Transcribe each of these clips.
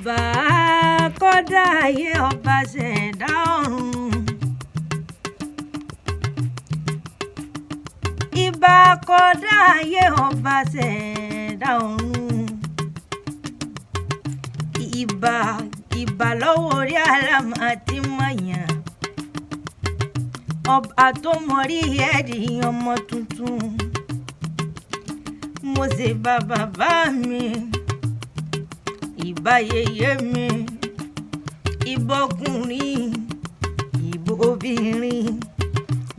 Ìbà kọ́dá ayé ọba ṣẹ̀dá ọ̀run. Ìbà kọ́dá ayé ọba ṣẹ̀dá ọ̀run. Ìbà lọ́wọ́ orí àlámà tí mọ̀yàn. Ọba tó mọrí ẹ̀rí ọmọ tuntun. Mo ṣe bá bàbá mi. Ìbà yèyé mi, ìbà ọkùnrin, ìbà obìnrin,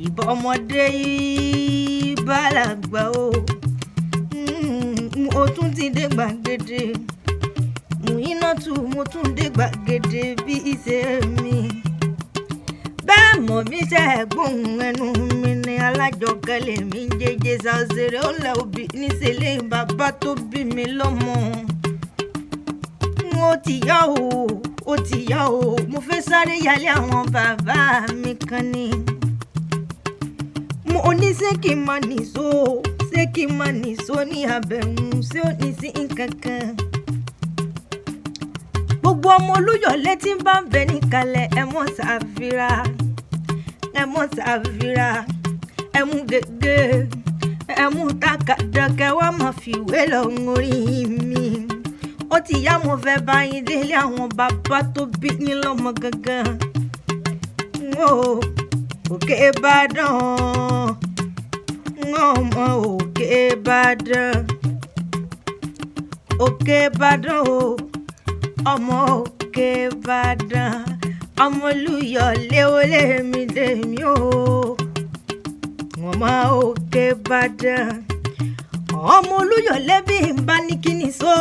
ìbà ọmọdé, ìbà àgbà o. Mo tún ti dé gbàgede, Mùyínátù mo tún dé gbàgede bí ìṣe mi. Bẹ́ẹ̀ mọ̀ mi ṣe ẹ̀gbọ́n ẹnu mi ni Alájọkẹ́ mi ń jẹ́jẹ́ ṣàṣeré ó lẹ́ òbí níṣẹ́lẹ̀ bàbá tó bí mi lọ́mọ. Ó ti yá o, mo fẹ́ sáré yálé àwọn bàbá mi kan ni. Mo ní ṣé kí n máa nìṣó ní abẹ̀hùn ṣé ó ní sí nǹkan kan. Gbogbo ọmọ Olúyọ̀lé tí ń bá ń bẹ níkàlẹ̀ ẹ mọ́ ṣàfira, ẹ mú gègé, ẹ mú tàkàdá kẹwàá máa fìwé lọ́hùn orí mi. Ó ti yá mo fẹ́ bá yín délé àwọn bàbá tó bí yín lọ́mọ gangan. Òkè Ìbàdàn, ọmọ Òkè Ìbàdàn. Òkè Ìbàdàn o, ọmọ Òkè Ìbàdàn. Ọmọ Olúyọ̀lé olè mi dèmi o. Ọmọ Òkè Ìbàdàn. Ọmọ Olúyọ̀lé bí n bá ní kíni so.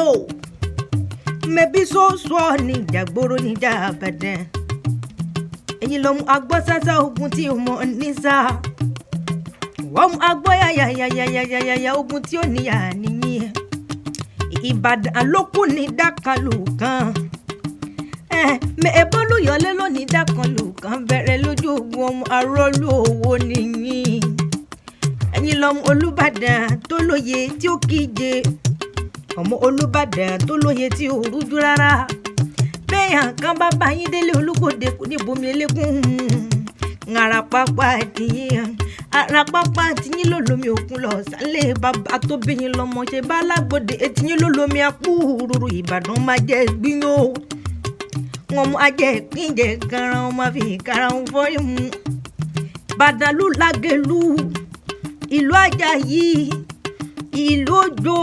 Mẹ́bí sọ́ọ̀sọ́ ní ìjàgbóró ní ìjà Ìbàdàn. Ẹ̀yin lọ mú agbọ́ sásá ogun tí o mọ̀ nísà. Wọ́n mú agbọ́ yàyàyàyàyàyà ogun tí ó níyà nìyí. Ìbàdàn ló kù ní dákàlù kan. Mẹ́ẹ̀bọ́ Olúyọ̀lé ló ní dákàlù kan bẹ̀rẹ̀ lójú ogun ọmọ arọ́lú owó nìyí. Ẹ̀yin lọ mú Olúbàdàn tó lóye tí ó kíje. Ọmọ Olúbàdàn tó lóye tí ò rújú rárá. Bẹ́yàn kan bá bá yín délé Olúgbòde kò ní bomi elékún. Àràpápá tiyín ló lomi òkun lọ sálẹ̀ bàbá tó bí yín lọ́mọ ṣe bá lágbòde tiyín ló lomi apúrúrú. Ìbàdàn máa jẹ́ gbíyó. Wọ́n mú ajẹ́ ìpínjẹ garan wọ́n máa fi ìkarahun fọ́rí mu. Ìbàdàn ló Lágẹ̀lú, ìlú Àjàyí, ìlú Òjó,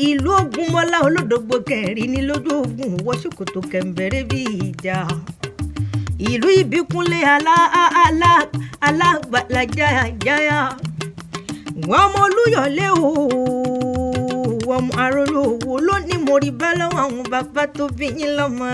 ìlú Ògúnmọ́lá olódògbò kẹrin ní lójú ogun wọ́ ṣòkòtò kẹ̀m̀bẹ̀rẹ̀ bí ìjà. Ìlú Ìbíkúnlé alágbàlájáyà. Wọ́n ọmọ Olúyọ̀lé o, wọ́n ọmọ arólówó ló ní mo rí bá lọ́wọ́ àwọn bàbá tó bí yín lọ́mọ.